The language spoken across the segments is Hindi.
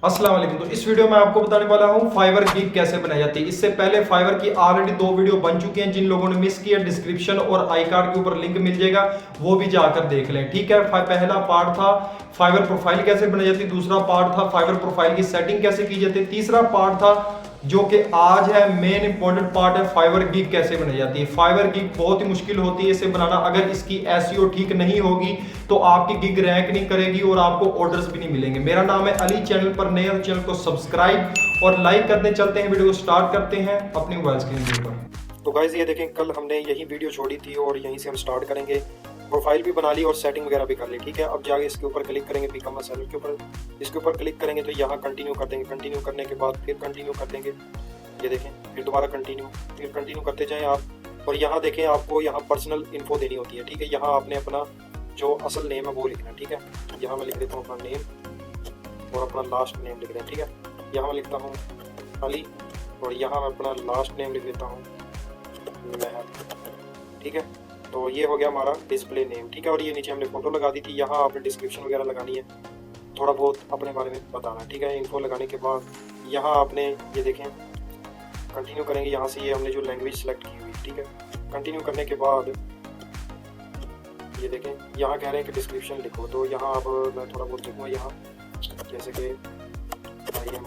अस्सलाम वालेकुम। तो इस वीडियो में आपको बताने वाला हूँ फाइवर गिग कैसे बनाई जाती है। इससे पहले फाइवर की ऑलरेडी 2 वीडियो बन चुकी हैं, जिन लोगों ने मिस किया डिस्क्रिप्शन और आई कार्ड के ऊपर लिंक मिल जाएगा, वो भी जाकर देख लें। ठीक है, पहला पार्ट था फाइवर प्रोफाइल कैसे बनाई जाती है, दूसरा पार्ट था फाइवर प्रोफाइल की सेटिंग कैसे की जाती है, तीसरा पार्ट था जो कि आज है मेन इंपॉर्टेंट पार्ट है फाइवर गिग कैसे बनाई जाती है। फाइवर गिग बहुत ही मुश्किल होती है इसे बनाना। अगर इसकी एसईओ ठीक नहीं होगी तो आपकी गिग रैंक नहीं करेगी और आपको ऑर्डर्स भी नहीं मिलेंगे। मेरा नाम है अली, चैनल पर नए हो चैनल को सब्सक्राइब और लाइक करने चलते हैं। वीडियो को स्टार्ट करते हैं अपनी मोबाइल स्क्रीन के ऊपर। तो गाइस ये देखें, कल हमने यही वीडियो छोड़ी थी और यहीं से हम स्टार्ट करेंगे। प्रोफाइल भी बना ली और सेटिंग वगैरह भी कर ली। ठीक है, अब जाके इसके ऊपर क्लिक करेंगे, बिकम अ सेलर के ऊपर इसके ऊपर क्लिक करेंगे तो यहाँ कंटिन्यू कर देंगे। कंटिन्यू करने के बाद फिर कंटिन्यू कर देंगे, ये देखें, फिर दोबारा कंटिन्यू, फिर कंटिन्यू करते जाएं आप। और यहाँ देखें, आपको यहाँ पर्सनल इन्फो देनी होती है। ठीक है, यहाँ आपने अपना जो असल नेम है वो लिखना है। ठीक है, यहाँ मैं लिख देता हूँ अपना नेम और अपना लास्ट नेम लिख दें। ठीक है, यहाँ मैं लिखता हूँ अली और यहाँ मैं अपना लास्ट नेम लिख देता हूँ महर। ठीक है, तो ये हो गया हमारा डिस्प्ले नेम। ठीक है, और ये नीचे हमने फोटो लगा दी थी। यहाँ आपने डिस्क्रिप्शन वगैरह लगानी है, थोड़ा बहुत अपने बारे में बताना है। ठीक है, इन्फो लगाने के बाद यहाँ आपने ये देखें कंटिन्यू करेंगे। यहाँ से ये हमने जो लैंग्वेज सेलेक्ट की हुई। ठीक है, कंटिन्यू करने के बाद ये देखें, यहाँ कह रहे हैं कि डिस्क्रिप्शन लिखो, तो यहाँ अब मैं थोड़ा बहुत लिखूँगा यहाँ, जैसे कि आई एम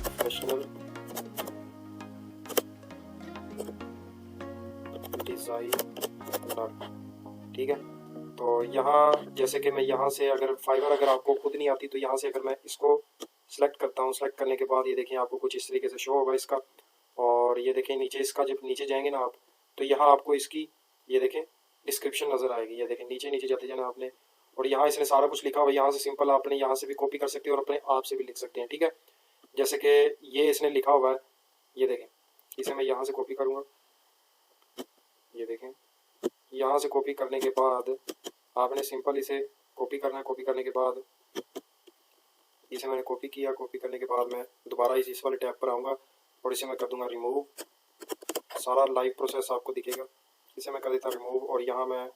प्रोफेशनल डिज़ाइनर। ठीक है, तो यहाँ जैसे कि मैं यहाँ से अगर फाइवर अगर आपको खुद नहीं आती तो यहाँ से अगर मैं इसको सेलेक्ट करता हूँ, सेलेक्ट करने के बाद ये देखें आपको कुछ इस तरीके से शो होगा इसका। और ये देखें नीचे इसका, जब नीचे जाएंगे ना आप तो यहाँ आपको इसकी ये देखें डिस्क्रिप्शन नज़र आएगी। ये देखें नीचे नीचे जाते जाना आपने, और यहाँ इसने सारा कुछ लिखा हुआ है। यहाँ से सिंपल आपने यहाँ से भी कॉपी कर सकते हैं और अपने आप से भी लिख सकते हैं। ठीक है, जैसे कि ये इसने लिखा हुआ है, ये देखें, इसे मैं यहाँ से कॉपी करूँगा। ये देखें, यहाँ से कॉपी करने के बाद आपने सिंपल इसे कॉपी करना है। कॉपी करने के बाद इसे मैंने कॉपी किया। कॉपी करने के बाद मैं दोबारा इस वाले टैब पर आऊँगा और इसे मैं कर दूंगा रिमूव। सारा लाइव प्रोसेस आपको दिखेगा। इसे मैं कर देता रिमूव और यहाँ मैं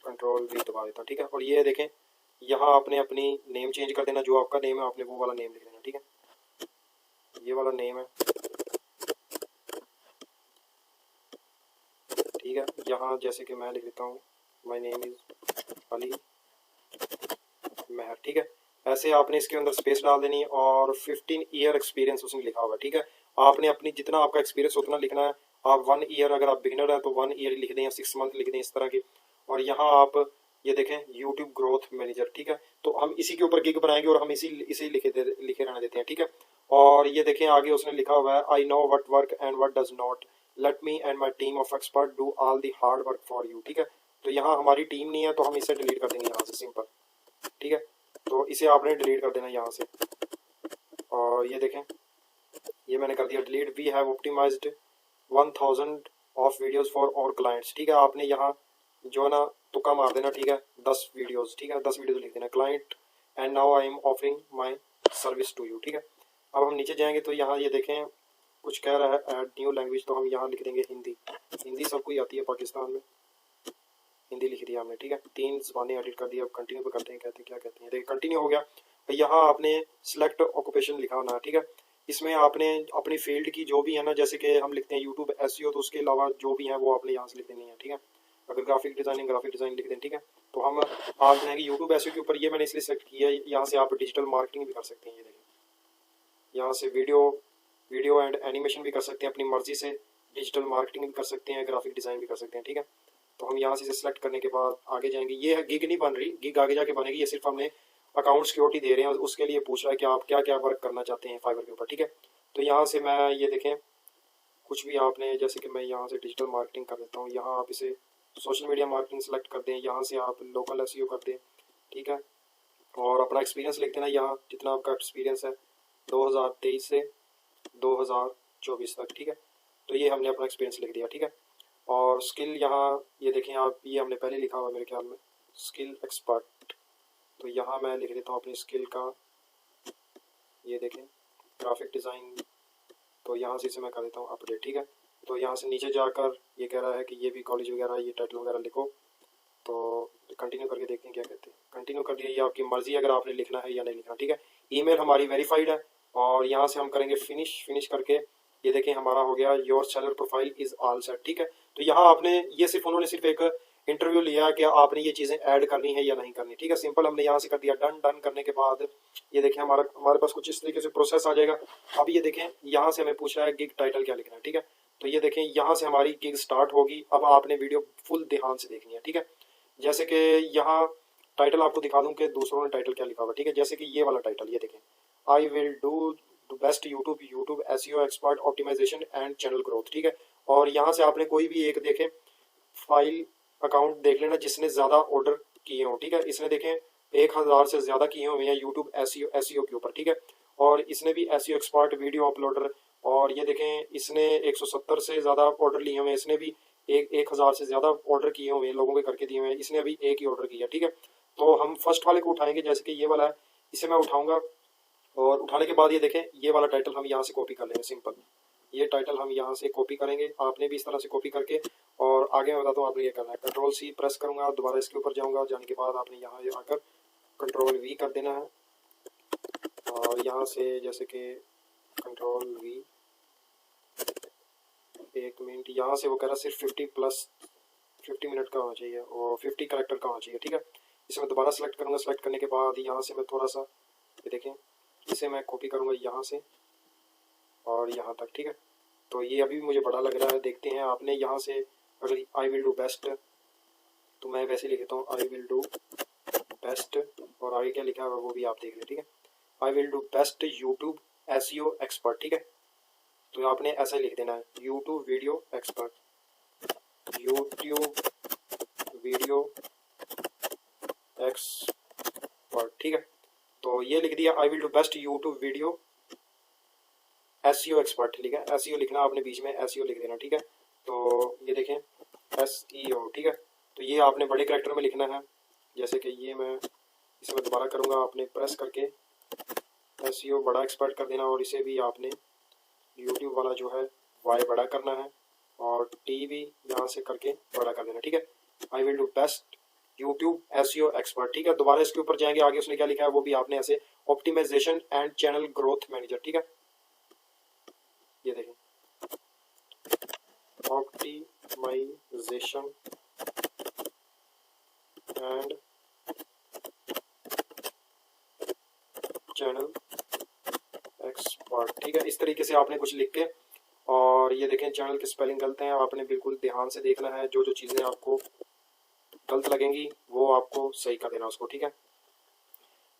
कंट्रोल V दबा देता। ठीक है, और ये देखें, यहाँ आपने अपनी नेम चेंज कर देना। जो आपका नेम है आपने वो वाला नेम लिख देना। ठीक है, ये वाला नेम है। ठीक है, यहाँ जैसे कि मैं लिख देता हूँ माई नेम इज़ अली महर। ठीक है, ऐसे आपने इसके अंदर स्पेस डाल देनी है और 15 ईयर एक्सपीरियंस उसमें लिखा हुआ है। ठीक है, आपने अपनी जितना आपका एक्सपीरियंस उतना लिखना है। आप 1 ईयर अगर आप बिगिनर हैं तो 1 ईयर लिख दें या 6 मंथ लिख दें, इस तरह की। और यहाँ आप ये देखें यूट्यूब ग्रोथ मैनेजर। ठीक है, तो हम इसी के ऊपर गिग बनाएंगे और हम इसी लिखे रहने देते हैं। ठीक है, और ये देखें आगे उसने लिखा हुआ है I know what work and what does not, let me and my team of expert do all the hard work for you. ठीक है, तो यहाँ हमारी टीम नहीं है तो हम इसे डिलीट कर देंगे यहाँ से सिंपल। ठीक है, तो इसे आपने डिलीट कर देना यहाँ से। और ये देखें, ये मैंने कर दिया delete. We have optimised 1000 of videos for our clients. ठीक है, आपने यहाँ जो है ना तुक्का मार देना। ठीक है, 10 वीडियोस। ठीक है, 10 वीडियोस लिख देना client and now I am offering my service to you. ठीक है, अब हम नीचे जाएंगे तो यहाँ ये देखें कुछ कह रहा है ऐड न्यू लैंग्वेज, तो हम यहाँ लिख देंगे हिंदी। हिंदी सबको ही आती है पाकिस्तान में, हिंदी लिख दिया हमने। ठीक है, 3 ज़बानें एडिट कर दी। अब कंटिन्यू पे करते हैं, कहते हैं क्या कहते हैं। देखिए कंटिन्यू हो गया। यहाँ आपने सिलेक्ट ऑक्यूपेशन लिखा होना। ठीक है, इसमें आपने अपनी फील्ड की जो भी है ना, जैसे कि हम लिखते हैं यूट्यूब एसईओ, तो उसके अलावा जो भी है वो आपने यहाँ से लिख देनी है। ठीक है, अगर ग्राफिक डिज़ाइन लिख दें। ठीक है, तो हम आज बनाएंगे यूट्यूब एसईओ के ऊपर। ये मैंने इसलिए सेलेक्ट किया है। यहाँ से आप डिजिटल मार्केटिंग भी कर सकते हैं। ये देखिए, यहाँ से वीडियो एंड एनिमेशन भी कर सकते हैं अपनी मर्जी से, डिजिटल मार्केटिंग भी कर सकते हैं, ग्राफिक डिज़ाइन भी कर सकते हैं। ठीक है, तो हम यहाँ से सिलेक्ट करने के बाद आगे जाएंगे। ये गिग नहीं बन रही, गिग आगे जाके बनेगी। ये सिर्फ हमने अकाउंट सिक्योरिटी दे रहे हैं, उसके लिए पूछ रहा है कि आप क्या क्या वर्क करना चाहते हैं फाइवर के ऊपर। ठीक है, तो यहाँ से मैं ये देखें कुछ भी आपने, जैसे कि मैं यहाँ से डिजिटल मार्केटिंग कर देता हूँ। यहाँ आप इसे सोशल मीडिया मार्केटिंग सेलेक्ट कर दें, यहाँ से आप लोकल एसईओ कर दें। ठीक है, और अपना एक्सपीरियंस लिख देना यहाँ, जितना आपका एक्सपीरियंस है 2023 से 2024 तक। ठीक है, तो ये हमने अपना एक्सपीरियंस लिख दिया। ठीक है, और स्किल यहाँ ये देखें आप, ये हमने पहले लिखा हुआ मेरे ख्याल में स्किल एक्सपर्ट, तो यहाँ मैं लिख देता हूँ अपनी स्किल का। ये देखें ग्राफिक डिज़ाइन, तो यहाँ से इसे मैं कर देता हूँ अपडेट। ठीक है, तो यहाँ से नीचे जाकर ये कह रहा है कि ये भी कॉलेज वगैरह, ये टाइटल वगैरह लिखो। तो कंटिन्यू करके देखते हैं क्या कहते हैं। कंटिन्यू कर दिया। ये आपकी मर्जी अगर आपने लिखना है या नहीं लिखना, ठीक है। ईमेल हमारी वेरीफाइड है और यहाँ से हम करेंगे फिनिश करके ये देखें हमारा हो गया your seller profile is all set, ठीक है। तो यहाँ आपने ये सिर्फ उन्होंने सिर्फ एक इंटरव्यू लिया कि आपने ये चीजें ऐड करनी है या नहीं करनी, ठीक है। सिंपल हमने यहाँ से कर दिया डन करने के बाद ये देखें हमारे पास कुछ इस तरीके से प्रोसेस आ जाएगा। अब ये देखें यहाँ से हमें पूछ रहा है गिग टाइटल क्या लिखना है, ठीक है। तो ये देखें यहाँ से हमारी गिग स्टार्ट होगी। अब आपने वीडियो फुल ध्यान से देखनी है, ठीक है। जैसे कि यहाँ टाइटल आपको दिखा दूं कि दूसरों ने टाइटल क्या लिखा हुआ, ठीक है। जैसे कि ये वाला टाइटल ये देखें, I will do best YouTube SEO expert optimisation and channel growth, ठीक है। और यहाँ से आपने कोई भी एक देखें फाइल अकाउंट देख लेना जिसने ज्यादा ऑर्डर किए हों, ठीक है। इसने देखें 1000 से ज्यादा किए हुए हैं यूट्यूब एसईओ के ऊपर, ठीक है। और इसने भी एसईओ एक्सपर्ट वीडियो अपलोडर, और ये देखें इसने 170 से ज्यादा ऑर्डर लिए हुए हैं। इसने भी 1000 से ज्यादा ऑर्डर किए हुए हैं, लोगों के करके दिए हुए हैं। इसने अभी एक ही ऑर्डर किया, ठीक है। तो हम फर्स्ट वाले को उठाएंगे, जैसे कि ये वाला है, इसे मैं उठाऊंगा और उठाने के बाद ये देखें ये वाला टाइटल हम यहाँ से कॉपी कर लेंगे। सिंपल ये टाइटल हम यहाँ से कॉपी करेंगे, आपने भी इस तरह से कॉपी करके, और आगे मैं बताता हूँ आपने ये करना है। कंट्रोल सी प्रेस करूंगा, दोबारा इसके ऊपर जाऊंगा, जाने के बाद आपने यहाँ आकर कंट्रोल वी कर देना है। और यहाँ से जैसे कि कंट्रोल वी, एक मिनट, यहाँ से वो कह रहा सिर्फ 50 मिनट का होना चाहिए और 50 करेक्टर का होना चाहिए, ठीक है। इसे मैं दोबारा सेलेक्ट करूंगा। सेलेक्ट करने के बाद यहाँ से मैं थोड़ा सा ये देखें इसे मैं कॉपी करूंगा यहाँ से और यहाँ तक, ठीक है। तो ये अभी भी मुझे बड़ा लग रहा है, देखते हैं। आपने यहाँ से अगर आई विल डू बेस्ट, तो मैं वैसे लिखता हूँ आई विल डू बेस्ट, और आगे क्या लिखा है वो भी आप देख लें, ठीक है। आई will do best YouTube SEO expert, ठीक है। तो आपने ऐसा लिख देना है YouTube video expert, YouTube video expert, ठीक है। तो ये लिख दिया आई will do best YouTube video SEO expert, ठीक है। एसईओ लिखना आपने बीच में एसईओ लिख देना, ठीक है। तो ये देखें एसईओ, ठीक है। तो ये आपने बड़े कैरेक्टर में लिखना है, जैसे कि ये मैं इसे मैं दोबारा करूँगा, आपने प्रेस करके एसईओ बड़ा एक्सपर्ट कर देना, और इसे भी आपने यूट्यूब वाला जो है वाई बड़ा करना है और टी भी यहाँ से करके बड़ा कर देना, ठीक है। आई will do best YouTube SEO expert, ठीक है। दोबारा इसके ऊपर जाएंगे, आगे उसने क्या लिखा है वो भी आपने ऐसे optimisation and channel growth manager, ठीक है। ये देखें ऑप्टिमाइजेशन एंड चैनल एक्सपर्ट, ठीक है। इस तरीके से आपने कुछ लिख के, और ये देखें चैनल के स्पेलिंग गलत हैं, आपने बिल्कुल ध्यान से देखना है। जो जो चीज़ें आपको गलत लगेंगी वो आपको सही कर देना उसको, ठीक है।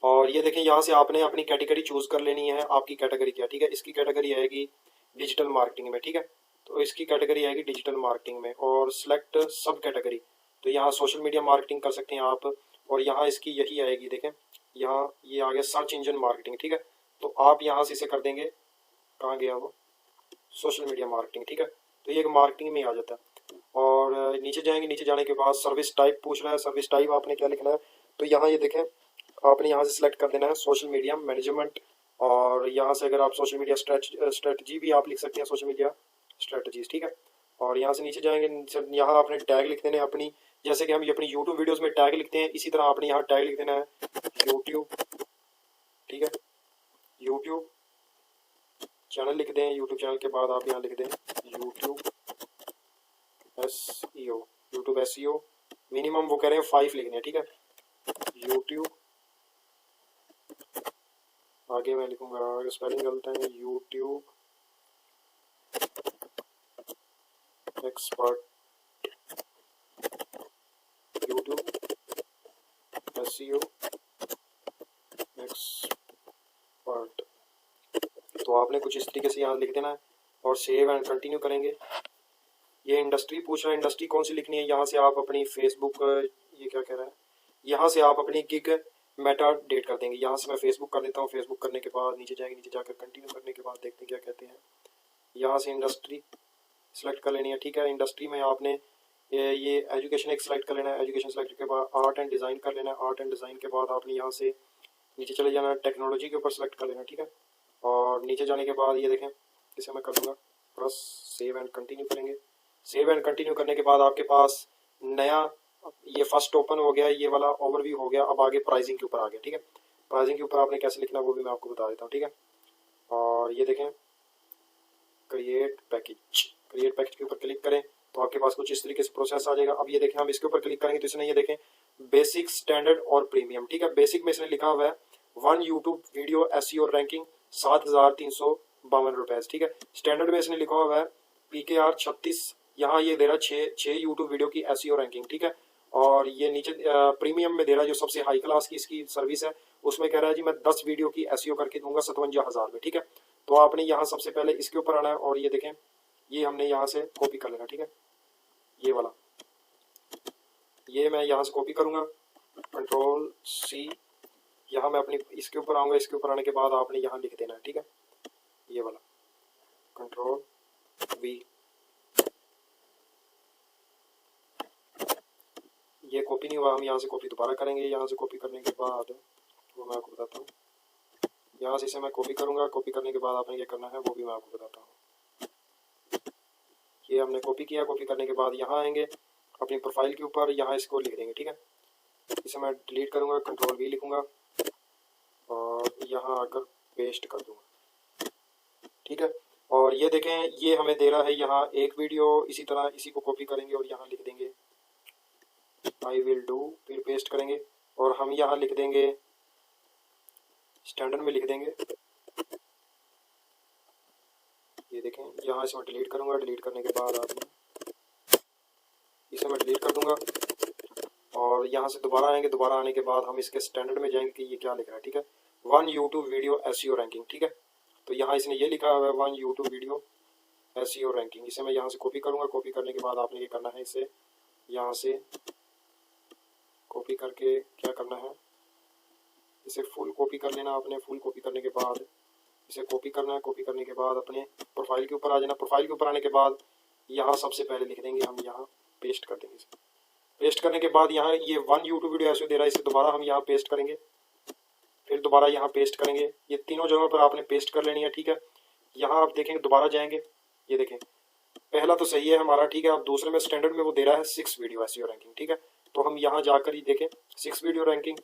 और ये देखें यहाँ से आपने अपनी कैटेगरी चूज कर लेनी है। आपकी कैटेगरी क्या, ठीक है। इसकी कैटेगरी आएगी डिजिटल मार्केटिंग में, ठीक है। तो इसकी कैटेगरी आएगी डिजिटल मार्केटिंग में, और सिलेक्ट सब कैटेगरी, तो यहाँ सोशल मीडिया मार्केटिंग कर सकते हैं आप। और यहाँ इसकी यही आएगी, देखें यहाँ ये आ गया सर्च इंजन मार्केटिंग, ठीक है। तो आप यहाँ से इसे कर देंगे, कहाँ गया वो, सोशल मीडिया मार्केटिंग, ठीक है। तो ये एक मार्केटिंग में आ जाता है। और नीचे जाएंगे, नीचे जाने के बाद सर्विस टाइप पूछ रहा है। सर्विस टाइप आपने क्या लिखना है, तो यहाँ ये देखें आपने यहाँ से सिलेक्ट कर देना है सोशल मीडिया मैनेजमेंट, और यहाँ से अगर आप सोशल मीडिया स्ट्रेटजी भी आप लिख सकते हैं, सोशल मीडिया स्ट्रेटजीज, ठीक है। और यहाँ से नीचे जाएंगे, यहाँ आपने टैग लिख देने अपनी, जैसे कि हम अपनी यूट्यूब वीडियोस में टैग लिखते हैं, इसी तरह आपने यहाँ टैग लिख देना है यूट्यूब, ठीक है। यूट्यूब चैनल लिख दें, यूट्यूब चैनल के बाद आप यहाँ लिख दें YouTube SEO, YouTube SEO minimum वो कह रहे हैं 5 लिखने, ठीक है। यूट्यूब, आगे मैं लिखूंगा स्पेलिंग गलत है, YouTube expert, YouTube SEO expert. तो आपने कुछ इस तरीके से यहाँ लिख देना है और सेव एंड कंटिन्यू करेंगे। ये इंडस्ट्री पूछ रहा है, इंडस्ट्री कौन सी लिखनी है। यहाँ से आप अपनी फेसबुक, ये क्या कह रहा है, यहाँ से आप अपनी गिग मेटा डेट कर देंगे। यहाँ से मैं फेसबुक कर देता हूँ। फेसबुक करने के बाद नीचे जाएंगे, नीचे जाकर कंटिन्यू करने के बाद देखते हैं क्या कहते हैं। यहाँ से इंडस्ट्री सेलेक्ट कर लेनी है, ठीक है। इंडस्ट्री में आपने ये एजुकेशन एक सेलेक्ट कर लेना है। एजुकेशन सेलेक्ट के बाद आर्ट एंड डिज़ाइन कर लेना है। आर्ट एंड डिज़ाइन के बाद आपने यहाँ से नीचे चले जाना है, टेक्नोलॉजी के ऊपर सेलेक्ट कर लेना, ठीक है। और नीचे जाने के बाद ये देखें, इसे मैं कर दूँगा प्लस, सेव एंड कंटिन्यू करेंगे। सेव एंड कंटिन्यू करने के बाद आपके पास नया ये फर्स्ट ओपन हो गया, ये वाला ओवरव्यू हो गया। अब आगे प्राइसिंग के ऊपर आ गया, ठीक है। प्राइसिंग के ऊपर आपने कैसे लिखना है वो भी मैं आपको बता देता हूँ, ठीक है। और ये देखें क्रिएट पैकेज, क्रिएट पैकेज के ऊपर क्लिक करें तो आपके पास कुछ इस तरीके से प्रोसेस आ जाएगा। अब ये देखें हम इसके ऊपर क्लिक करेंगे तो इसने ये देखें बेसिक, स्टैंडर्ड और प्रीमियम, ठीक है। बेसिक में इसने लिखा हुआ है 1 यूट्यूब वीडियो एसईओ रैंकिंग 7,352 रुपए, ठीक है। स्टैंडर्ड में इसने लिखा हुआ है PKR 36, यहाँ ये दे रहा है 6 यूट्यूब वीडियो की एसईओ रैंकिंग, ठीक है। और ये नीचे प्रीमियम में दे रहा है जो सबसे हाई क्लास की इसकी सर्विस है, उसमें कह रहा है जी मैं 10 वीडियो की एसईओ करके दूंगा 57,000 में, ठीक है। तो आपने यहाँ सबसे पहले इसके ऊपर आना है और ये देखें ये हमने यहाँ से कॉपी कर लेना, ठीक है। ये वाला ये मैं यहाँ से कॉपी करूंगा, Ctrl+C, यहाँ मैं अपनी इसके ऊपर आऊंगा। इसके ऊपर आने के बाद आपने यहाँ लिख देना है, ठीक है। ये वाला Ctrl+V, ये कॉपी नहीं हुआ, हम यहाँ से कॉपी दोबारा करेंगे। यहाँ से कॉपी करने के बाद वो मैं आपको बताता हूँ, यहाँ से इसे मैं कॉपी करूंगा। कॉपी करने के बाद आपने क्या करना है वो भी मैं आपको बताता हूँ। ये हमने कॉपी किया, कॉपी करने के बाद यहाँ आएंगे अपनी प्रोफाइल के ऊपर, यहाँ इसको लिख देंगे, ठीक है। इसे मैं डिलीट करूंगा, Ctrl+V लिखूंगा और यहाँ आकर पेस्ट कर दूंगा, ठीक है। और ये देखें ये हमें दे रहा है यहाँ एक वीडियो, इसी तरह इसी को कॉपी करेंगे और यहाँ लिख देंगे आई विल डू, फिर पेस्ट करेंगे और हम यहाँ लिख देंगे स्टैंडर्ड में लिख देंगे। ये देखें यहाँ से मैं डिलीट करूंगा, डिलीट करने के बाद आपने इसे मैं डिलीट कर दूंगा और यहाँ से दोबारा आएंगे। दोबारा आने के बाद हम इसके स्टैंडर्ड में जाएंगे कि ये क्या लिख रहा है, ठीक है। 1 यूट्यूब वीडियो एसईओ रैंकिंग, ठीक है। तो यहाँ इसने ये लिखा हुआ है 1 यूट्यूब वीडियो एसईओ रैंकिंग। इसे मैं यहाँ से कॉपी करूंगा। कॉपी करने के बाद आपने ये करना है, इसे यहाँ से कॉपी करके क्या करना है, इसे फुल कॉपी कर लेना आपने। फुल कॉपी करने के बाद इसे कॉपी करना है। कॉपी करने के बाद अपने प्रोफाइल के ऊपर आ जाना। प्रोफाइल के ऊपर आने के बाद यहाँ सबसे पहले लिख देंगे, हम यहाँ पेस्ट कर देंगे। पेस्ट करने के बाद यहाँ ये 1 यूट्यूब वीडियो ऐसे दे रहा है, इसे दोबारा हम यहाँ पेस्ट करेंगे, फिर दोबारा यहाँ पेस्ट करेंगे। ये तीनों जगहों पर आपने पेस्ट कर लेनी है, ठीक है। यहाँ आप देखेंगे दोबारा जाएंगे, ये देखें पहला तो सही है हमारा, ठीक है। अब दूसरे में स्टैंडर्ड में वो दे रहा है 6 वीडियो एसईओ रैंकिंग, ठीक है। तो हम यहाँ जाकर ही देखें 6 वीडियो रैंकिंग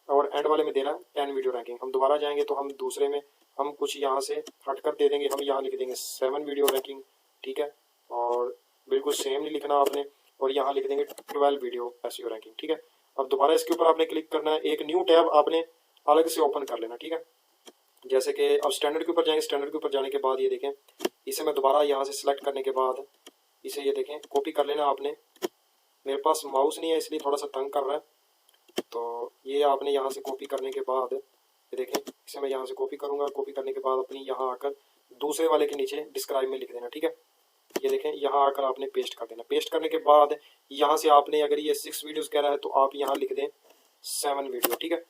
और एंड वाले में दे रहा है 10 वीडियो रैंकिंग। हम दोबारा जाएंगे तो हम दूसरे में हम कुछ यहाँ से हटकर दे देंगे, हम यहाँ लिख देंगे 7 वीडियो रैंकिंग, ठीक है। और बिल्कुल सेम नहीं लिखना आपने, और यहाँ लिख देंगे 12 वीडियो एसईओ रैंकिंग, ठीक है। अब दोबारा इसके ऊपर आपने क्लिक करना है, एक न्यू टैब आपने अलग से ओपन कर लेना, ठीक है। जैसे कि अब स्टैंडर्ड के ऊपर जाएंगे। स्टैंडर्ड के ऊपर जाने के बाद ये देखें इसे मैं दोबारा यहाँ से सिलेक्ट करने के बाद इसे ये देखें कॉपी कर लेना आपने। मेरे पास माउस नहीं है इसलिए थोड़ा सा तंग कर रहा है, तो ये आपने यहाँ से कॉपी करने के बाद ये देखें इसे मैं यहाँ से कॉपी करूँगा। कॉपी करने के बाद अपनी यहाँ आकर दूसरे वाले के नीचे डिस्क्राइब में लिख देना, ठीक है। ये देखें यहाँ आकर आपने पेस्ट कर देना। पेस्ट करने के बाद यहाँ से आपने अगर ये 6 वीडियोस कह रहा है तो आप यहाँ लिख दें 7 वीडियो, ठीक है।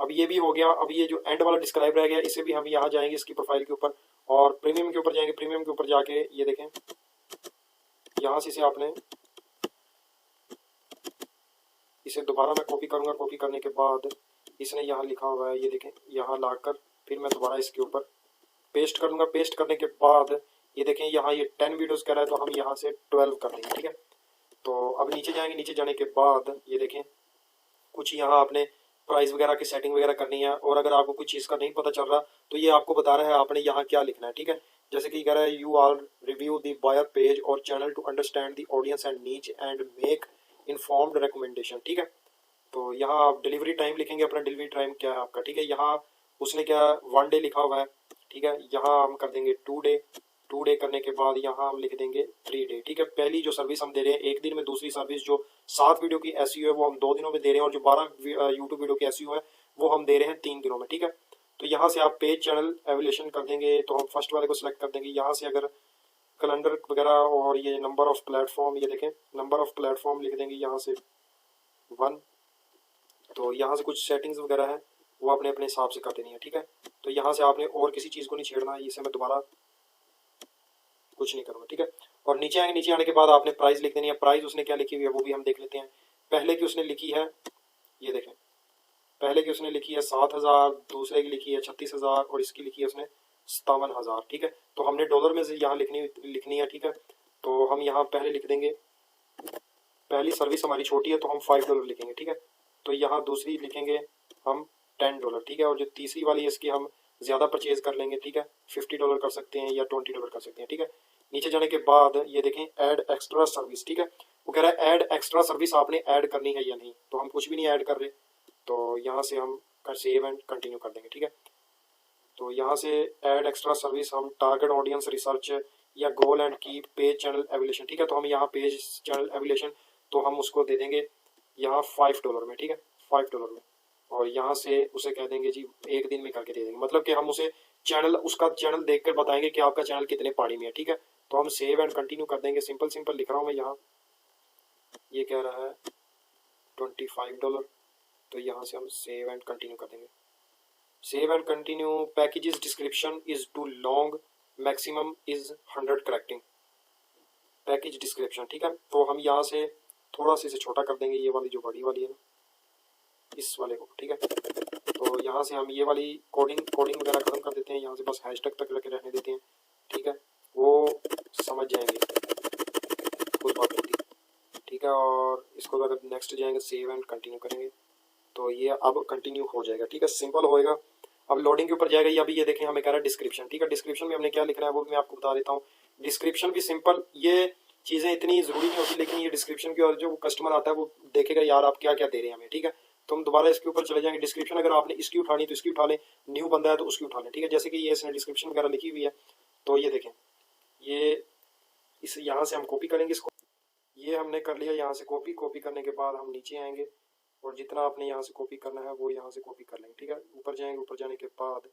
अब ये भी हो गया। अब ये जो एंड वाला डिस्क्राइब रह गया, इसे भी हम यहाँ जाएंगे इसकी प्रोफाइल के ऊपर और प्रीमियम के ऊपर जाएंगे। प्रीमियम के ऊपर जाके ये देखें यहाँ से इसे आपने इसे दोबारा मैं कॉपी करूंगा। कॉपी करने के बाद इसने यहाँ लिखा हुआ है, ये देखें यहाँ लाकर फिर मैं दोबारा इसके ऊपर पेस्ट करूंगा। पेस्ट करने के बाद ये देखें यहाँ ये 10 वीडियोस कह रहा है तो हम यहाँ से 12 कर देंगे, ठीक है। तो अब नीचे जाएंगे। नीचे जाने के बाद ये देखें कुछ यहाँ आपने प्राइस वगैरह की सेटिंग वगैरह करनी है, और अगर आपको कुछ चीज़ का नहीं पता चल रहा तो ये आपको बता रहा है आपने यहाँ क्या लिखना है, ठीक है। जैसे कि कह रहा है you are review the buyer page और channel to understand the audience and niche and make informed recommendation, ठीक है। तो यहाँ आप डिलीवरी टाइम लिखेंगे, अपना डिलीवरी टाइम क्या है आपका, ठीक है। यहाँ उसने क्या 1 डे लिखा हुआ है, ठीक है। यहाँ हम कर देंगे 2 डे। 2 डे करने के बाद यहाँ हम लिख देंगे 3 डे, ठीक है। पहली जो सर्विस हम दे रहे हैं 1 दिन में, दूसरी सर्विस जो 7 वीडियो की एसईओ है वो हम 2 दिनों में दे रहे हैं, और जो 12 यूट्यूब वीडियो की एसईओ है वो हम दे रहे हैं 3 दिनों में, ठीक है। तो यहाँ से आप पेज चैनल एवेल्यूएशन कर देंगे, तो हम फर्स्ट वाले को सिलेक्ट कर देंगे। यहाँ से अगर कैलेंडर वगैरह और ये नंबर ऑफ प्लेटफॉर्म, ये देखें नंबर ऑफ प्लेटफॉर्म लिख देंगे यहाँ से 1। तो यहाँ से कुछ सेटिंग्स वगैरह है वो आपने अपने हिसाब से कर देनी है, ठीक है। तो यहाँ से आपने और किसी चीज़ को नहीं छेड़ना है, इसे मैं दोबारा कुछ नहीं करूँगा, ठीक है। और नीचे आएंगे। नीचे आने के बाद आपने प्राइस लिख देनी है। प्राइस उसने क्या लिखी हुई है वो भी हम देख लेते हैं। पहले की उसने लिखी है, ये देखें पहले की उसने लिखी है 7,000, दूसरे की लिखी है 36,000 और इसकी लिखी है उसने 57,000, ठीक है। तो हमने डॉलर में से यहाँ लिखनी है, ठीक है। तो हम यहाँ पहले लिख देंगे पहली सर्विस हमारी छोटी है तो हम $5 लिखेंगे, ठीक है। तो यहाँ दूसरी लिखेंगे हम $10, ठीक है। और जो तीसरी वाली है इसकी हम ज़्यादा परचेज कर लेंगे, ठीक है, $50 कर सकते हैं या $20 कर सकते हैं, ठीक है। नीचे जाने के बाद ये देखें ऐड एक्स्ट्रा सर्विस, ठीक है। वो कह रहा है ऐड एक्स्ट्रा सर्विस आपने ऐड करनी है या नहीं, तो हम कुछ भी नहीं ऐड कर रहे, तो यहाँ से हम सेव एंड कंटिन्यू कर देंगे, ठीक है। तो यहाँ से ऐड एक्स्ट्रा सर्विस हम टारगेट ऑडियंस रिसर्च या गोल एंड की पेज चैनल एविलेशन, ठीक है। तो हम यहाँ पेज चैनल एविलेशन तो हम उसको दे देंगे यहाँ $5 में, ठीक है, $5 में। और यहाँ से उसे कह देंगे जी एक दिन में करके दे देंगे, मतलब कि हम उसे चैनल उसका चैनल देखकर बताएंगे कि आपका चैनल कितने पानी में है, ठीक है। तो हम सेव एंड कंटिन्यू कर देंगे। सिंपल सिंपल लिख रहा हूँ मैं यहाँ, ये कह रहा है $25, तो यहाँ से हम सेव एंड कंटिन्यू कर देंगे। Save and continue. Packages description is too long, maximum is 100 characters. Package description, ठीक है। तो हम यहाँ से थोड़ा सा इसे छोटा कर देंगे, ये वाली जो बड़ी वाली है ना, इस वाले को, ठीक है। तो यहाँ से हम ये वाली कोडिंग वगैरह खत्म कर देते हैं, यहाँ से बस हैशटैग तक रखे रहने देते हैं, ठीक है। वो समझ जाएंगे कुछ बात होती, ठीक है। और इसको अगर नेक्स्ट जाएंगे सेव एंड कंटिन्यू करेंगे तो ये अब कंटिन्यू हो जाएगा, ठीक है, सिंपल होएगा। अब लोडिंग के ऊपर जाएगा, ये अभी ये देखें हमें कह रहा है डिस्क्रिप्शन, ठीक है। डिस्क्रिप्शन में हमने क्या लिखना है वो भी मैं आपको बता देता हूँ। डिस्क्रिप्शन भी सिंपल, ये चीज़ें इतनी ज़रूरी नहीं होती, लेकिन ये डिस्क्रिप्शन की और जो कस्टमर आता है वो देखेगा यार आप क्या क्या दे रहे हैं हमें, ठीक है। तो हम दोबारा इसके ऊपर चले जाएंगे। डिस्क्रिप्शन अगर आपने इसकी उठानी तो इसकी उठा लें, न्यू बंदा है तो उसकी उठा लें, ठीक है। जैसे कि ये इसने डिस्क्रिप्शन वगैरह लिखी हुई है, तो ये देखें, ये इस यहाँ से हम कॉपी करेंगे इसको, ये हमने कर लिया। यहाँ से कॉपी करने के बाद हम नीचे आएंगे और जितना आपने यहाँ से कॉपी करना है वो यहाँ से कॉपी कर लेंगे, ठीक है। ऊपर जाएंगे, ऊपर जाने के बाद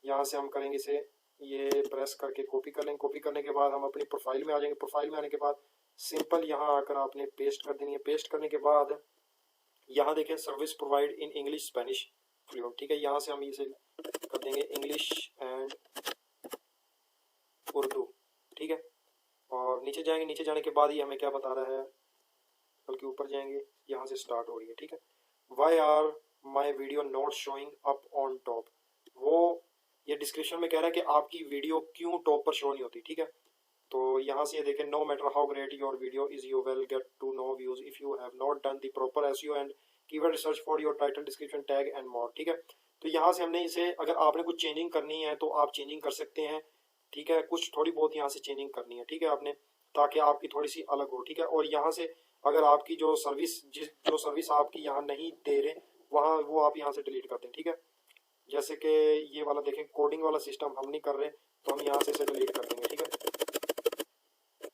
यहाँ से हम करेंगे इसे, ये प्रेस करके कॉपी कर लेंगे। कॉपी करने के बाद हम अपनी प्रोफाइल में आ जाएंगे। प्रोफाइल में आने के बाद सिंपल यहाँ आकर आपने पेस्ट कर देनी है। पेस्ट करने के बाद यहाँ देखें service provide in English Spanish fluent, ठीक है। यहाँ से हम इसे कर देंगे इंग्लिश एंड उर्दू, ठीक है। और नीचे जाएंगे, नीचे जाने के बाद ही हमें क्या बता रहा है, बल्कि ऊपर जाएंगे, यहाँ से स्टार्ट हो रही है, ठीक है। Why are my video not showing up on top, वो ये डिस्क्रिप्शन में कह रहा है कि आपकी वीडियो क्यों टॉप पर शो नहीं होती, ठीक है। तो यहाँ से ये देखें, no matter how great your video is you will get to no views if you have not done the proper SEO and keyword research for your title description tag and more, ठीक है। तो यहाँ से हमने इसे, अगर आपने कुछ चेंजिंग करनी है तो आप चेंजिंग कर सकते हैं, ठीक है। कुछ थोड़ी बहुत यहाँ से चेंजिंग करनी है, ठीक है, आपने, ताकि आपकी थोड़ी सी अलग हो, ठीक है। और यहाँ से अगर आपकी जो सर्विस आपकी यहाँ नहीं दे रहे वहाँ, वो आप यहाँ से डिलीट कर दें, ठीक है। जैसे कि ये वाला देखें, कोडिंग वाला सिस्टम हम नहीं कर रहे, तो हम यहाँ से इसे डिलीट कर देंगे, ठीक है।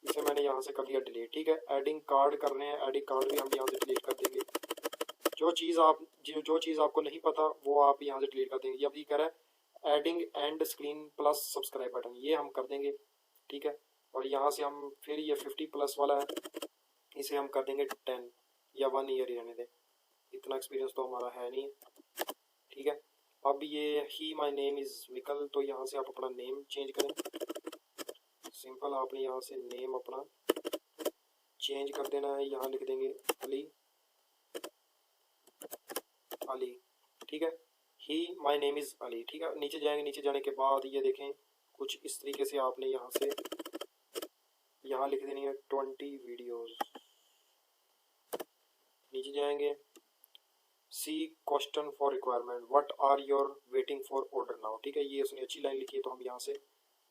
इसे मैंने यहाँ से कर दिया डिलीट, ठीक है। एडिंग कार्ड कर रहे हैं, एडिंग कार्ड भी हम यहाँ से डिलीट कर देंगे। जो चीज़ आपको नहीं पता वो आप यहाँ से डिलीट कर देंगे। अब ये कह रहा है adding and screen plus subscribe button, ये हम कर देंगे, ठीक है। और यहाँ से हम फिर ये 50+ वाला है, इसे हम कर देंगे 10 या 1 ईयर ही रहने दें, इतना एक्सपीरियंस तो हमारा है नहीं, ठीक है। अब ये ही माई नेम इज़ विकल, तो यहाँ से आप अपना नेम चेंज करें। सिंपल आपने यहाँ से नेम अपना चेंज कर देना है, यहाँ लिख देंगे अली, ठीक है। ही माई नेम इज़ अली, ठीक है। नीचे जाएंगे, नीचे जाने के बाद ये देखें कुछ इस तरीके से आपने यहाँ से यहाँ लिख देनी है 20 वीडियोस। नीचे जाएंगे, see question for requirement, what are your waiting for order now, ठीक है। ये उसने अच्छी लाइन लिखी है तो हम यहाँ से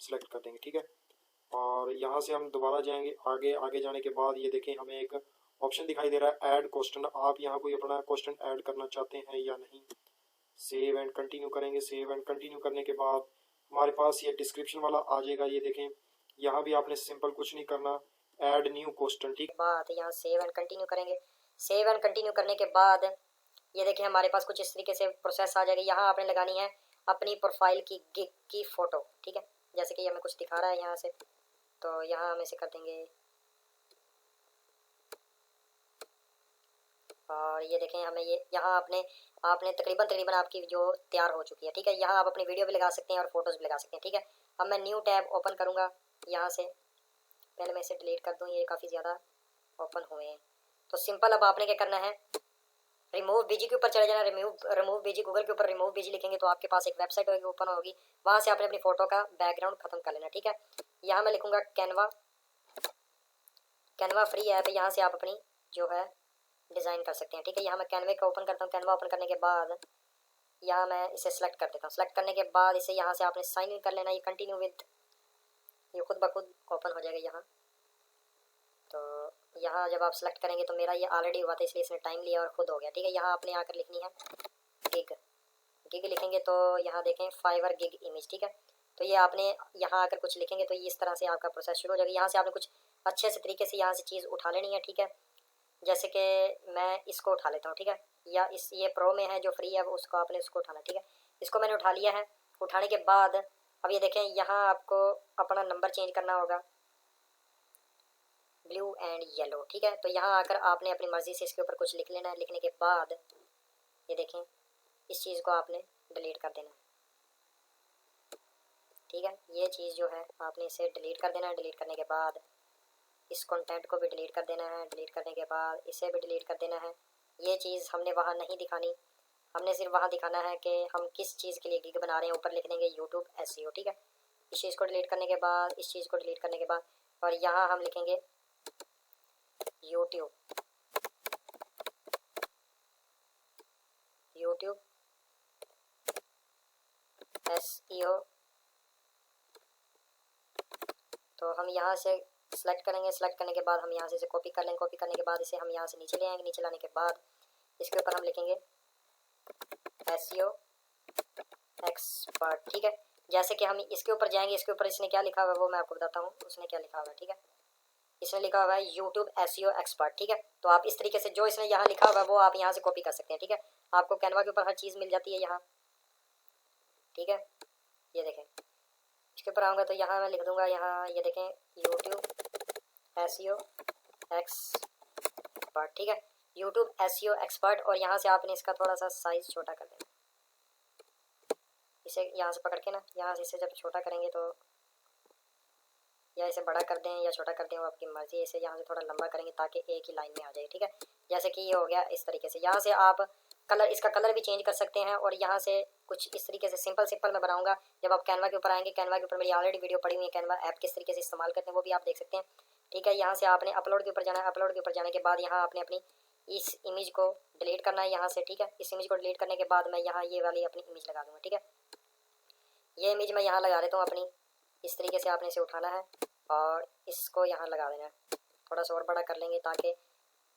सिलेक्ट कर देंगे, ठीक है। और यहाँ से हम दोबारा जाएंगे आगे। आगे जाने के बाद ये देखें हमें एक ऑप्शन दिखाई दे रहा है ऐड क्वेश्चन, आप यहाँ कोई अपना क्वेश्चन ऐड करना चाहते हैं या नहीं। सेव एंड कंटिन्यू करेंगे। सेव एंड कंटिन्यू करने के बाद हमारे पास ये डिस्क्रिप्शन वाला आ जाएगा, ये देखें यहाँ भी आपने सिंपल कुछ नहीं करना, ऐड न्यू क्वेश्चन, ठीक बात यहाँ सेव एंड कंटिन्यू करेंगे। सेव एंड कंटिन्यू करने के बाद ये देखिए हमारे पास कुछ इस तरीके से प्रोसेस आ जाएगी। यहाँ आपने लगानी है अपनी प्रोफाइल की फ़ोटो, ठीक है। जैसे कि हमें कुछ दिखा रहा है यहाँ से, तो यहाँ हम इसे कर देंगे। और ये देखें हमें ये यहाँ आपने तकरीबन आपकी जो तैयार हो चुकी है, ठीक है। यहाँ आप अपनी वीडियो भी लगा सकते हैं और फोटोज़ भी लगा सकते हैं, ठीक है। अब मैं न्यू टैब ओपन करूँगा यहाँ से, पहले मैं इसे डिलीट कर दूँ, ये काफ़ी ज़्यादा ओपन हुए हैं। तो सिंपल अब आपने क्या करना है, रिमूव बीजी के ऊपर चले जाना। रिमूव बीजी, गूगल के ऊपर रिमूव बीजी लिखेंगे तो आपके पास एक वेबसाइट होगी, ओपन होगी, वहाँ से आपने अपनी फ़ोटो का बैकग्राउंड ख़त्म कर लेना, ठीक है। यहाँ मैं लिखूँगा कैनवा फ्री ऐप है, यहाँ से आप अपनी जो है डिज़ाइन कर सकते हैं, ठीक है। यहाँ मैं कैनवे का ओपन करता हूँ। कैनवा ओपन करने के बाद यहाँ मैं इसे सेलेक्ट कर देता हूँ। सेलेक्ट करने के बाद इसे यहाँ से आपने साइन इन कर लेना। ये कंटिन्यू विद, ये खुद ब खुद ओपन हो जाएगा यहाँ। तो यहाँ जब आप सेलेक्ट करेंगे तो मेरा ये ऑलरेडी हुआ था, इसलिए इसने टाइम लिया और खुद हो गया, ठीक है। यहाँ आपने आकर लिखनी है गिग। गिग लिखेंगे तो यहाँ देखें फाइवर गिग इमेज, ठीक है। तो ये आपने यहाँ आकर कुछ लिखेंगे तो ये इस तरह से आपका प्रोसेस शुरू हो जाएगा। यहाँ से आपने कुछ अच्छे से तरीके से यहाँ से चीज़ उठा लेनी है, ठीक है। जैसे कि मैं इसको उठा लेता हूँ, ठीक है। या इस ये प्रो में है जो फ्री है, उसको आपने उसको उठाना, ठीक है। इसको मैंने उठा लिया है। उठाने के बाद अब ये देखें, यहाँ आपको अपना नंबर चेंज करना होगा, ब्लू एंड येलो, ठीक है। तो यहाँ आकर आपने अपनी मर्ज़ी से इसके ऊपर कुछ लिख लेना है। लिखने के बाद ये देखें, इस चीज़ को आपने डिलीट कर देना है, ठीक है। ये चीज़ जो है आपने इसे डिलीट कर देना है। डिलीट करने के बाद इस कंटेंट को भी डिलीट कर देना है। डिलीट करने के बाद इसे भी डिलीट कर देना है। ये चीज़ हमने वहाँ नहीं दिखानी, हमने सिर्फ वहाँ दिखाना है कि हम किस चीज़ के लिए गिग बना रहे हैं। ऊपर लिख देंगे यूट्यूब एसईओ, ठीक है। इस चीज़ को डिलीट करने के बाद, इस चीज़ को डिलीट करने के बाद, और यहाँ हम लिखेंगे यूट्यूब एसईओ। तो हम यहाँ से सेलेक्ट करेंगे। सेलेक्ट करने के बाद हम यहाँ से इसे कॉपी कर लेंगे। कॉपी करने के बाद इसे हम यहाँ से नीचे ले आएंगे। नीचे लाने के बाद इसके ऊपर हम लिखेंगे एसईओ एक्सपर्ट, ठीक है। जैसे कि हम इसके ऊपर जाएंगे, इसके ऊपर इसने क्या लिखा हुआ है वो मैं आपको बताता हूँ। उसने क्या लिखा हुआ है, ठीक है। इसने लिखा हुआ है यूट्यूब एसईओ एक्सपर्ट, ठीक है। तो आप इस तरीके से जो इसने यहाँ लिखा हुआ है वो आप यहाँ से कॉपी कर सकते हैं, ठीक है। आपको कैनवा के ऊपर हर चीज़ मिल जाती है यहाँ, ठीक है। ये देखें, इसके ऊपर आऊँगा तो यहाँ मैं लिख दूँगा, यहाँ ये देखें यूट्यूब एसईओ एक्सपर्ट, ठीक है। YouTube SEO expert. और यहाँ से आपने इसका थोड़ा सा साइज़ छोटा कर देना। इसे यहाँ से पकड़ के ना, यहाँ से इसे जब छोटा करेंगे तो या इसे बड़ा कर दें या छोटा कर दें, वो आपकी मर्ज़ी है। इसे यहाँ से थोड़ा लंबा करेंगे ताकि एक ही लाइन में आ जाए, ठीक है। जैसे कि ये हो गया इस तरीके से। यहाँ से आप कलर, इसका कलर भी चेंज कर सकते हैं। और यहाँ से कुछ इस तरीके से सिंपल मैं बनाऊंगा। जब आप कैनवा के ऊपर आएंगे, कैनवा के ऊपर मेरी ऑलरेडी वीडियो पड़ी हुई है, कैनवा ऐप किस तरीके से इस्तेमाल करते हैं वो भी आप देख सकते हैं, ठीक है। यहाँ से आपने अपलोड के ऊपर जाना है। अपलोड के ऊपर जाने के बाद यहाँ आपने अपनी इस इमेज को डिलीट करना है यहाँ से, ठीक है। इस इमेज को डिलीट करने के बाद मैं यहाँ ये वाली अपनी इमेज लगा दूँगा, ठीक है। ये इमेज मैं यहाँ लगा देता हूँ अपनी। इस तरीके से आपने इसे उठाना है और इसको यहाँ लगा देना है। थोड़ा सा और बड़ा कर लेंगे ताकि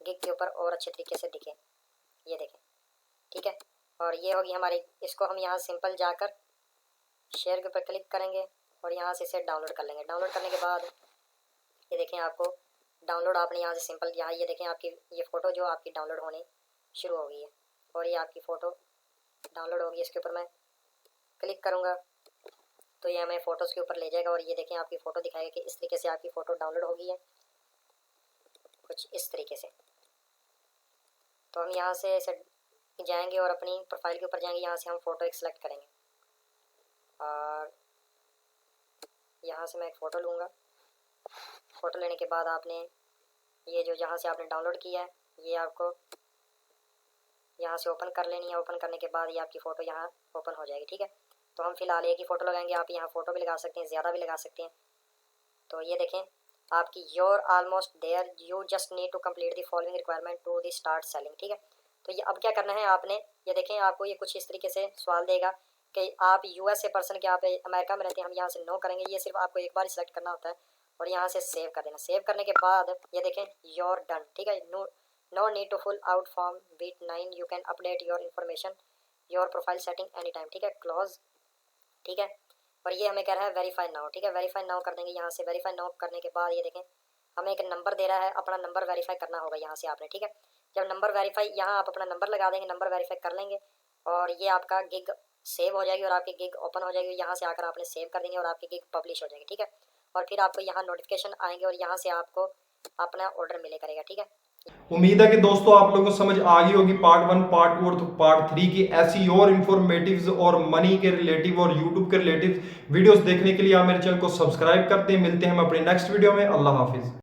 गिग के ऊपर और अच्छे तरीके से दिखे। ये देखें, ठीक है। और ये होगी हमारी, इसको हम यहाँ सिंपल जाकर शेयर के ऊपर क्लिक करेंगे और यहाँ से इसे डाउनलोड कर लेंगे। डाउनलोड करने के बाद ये देखें, आपको डाउनलोड आपने यहाँ से सिंपल, यहाँ ये देखें आपकी ये फ़ोटो जो आपकी डाउनलोड होने शुरू हो गई है। और ये आपकी फ़ोटो डाउनलोड होगी। इसके ऊपर मैं क्लिक करूँगा तो ये हमें फ़ोटोज़ के ऊपर ले जाएगा। और ये देखें आपकी फ़ोटो दिखाएगा कि इस तरीके से आपकी फ़ोटो डाउनलोड हो गई है, कुछ इस तरीके से। तो हम यहाँ से ऐसे जाएंगे और अपनी प्रोफाइल के ऊपर जाएंगे। यहाँ से हम फ़ोटो एक सेलेक्ट करेंगे और यहाँ से मैं एक फ़ोटो लूँगा। फ़ोटो लेने के बाद आपने ये जो जहाँ से आपने डाउनलोड किया है ये आपको यहाँ से ओपन कर लेनी है। ओपन करने के बाद ये आपकी फ़ोटो यहाँ ओपन हो जाएगी, ठीक है। तो हम फिलहाल एक ही फ़ोटो लगाएंगे। आप यहाँ फ़ोटो भी लगा सकते हैं, ज़्यादा भी लगा सकते हैं। तो ये देखें आपकी you're almost there, you just need to complete the following requirement to the start selling, ठीक है। तो ये अब क्या करना है आपने, ये देखें आपको ये कुछ इस तरीके से सवाल देगा कि आप यूएसए पर्सन के, आप अमेरिका में रहते हैं। हम यहाँ से नो करेंगे। ये सिर्फ आपको एक बार सिलेक्ट करना होता है और यहाँ से सेव कर देना। सेव करने के बाद ये देखें योर डन, ठीक है। No need to fill out form बीट 9, you can update your information your profile setting any time, ठीक है। क्लोज, ठीक है। और ये हमें कह रहा है वेरीफाई नाउ, ठीक है। वेरीफाई नाउ कर देंगे। यहाँ से वेरीफाई नाउ करने के बाद ये देखें हमें एक नंबर दे रहा है, अपना नंबर वेरीफाई करना होगा यहाँ से आपने, ठीक है। जब नंबर वेरीफाई, यहाँ आप अपना नंबर लगा देंगे, नंबर वेरीफाई कर लेंगे और ये आपका गिग सेव हो जाएगी और आपकी गिग ओपन हो जाएगी। यहाँ से आकर आपने सेव कर देंगे और आपकी गिग पब्लिश हो जाएगी, ठीक है। और फिर आपको यहाँ नोटिफिकेशन आएंगे और यहाँ से आपको अपना ऑर्डर मिले करेगा, ठीक है। उम्मीद है कि दोस्तों आप लोगों को समझ आ गई होगी पार्ट 1, पार्ट 2 और पार्ट 3 की ऐसी और इंफॉर्मेटिव्स और मनी के रिलेटिव और यूट्यूब के रिलेटिव वीडियोस देखने के लिए आप मेरे चैनल को सब्सक्राइब करते हैं। मिलते हैं हम अपने नेक्स्ट वीडियो में। अल्लाह हाफिज।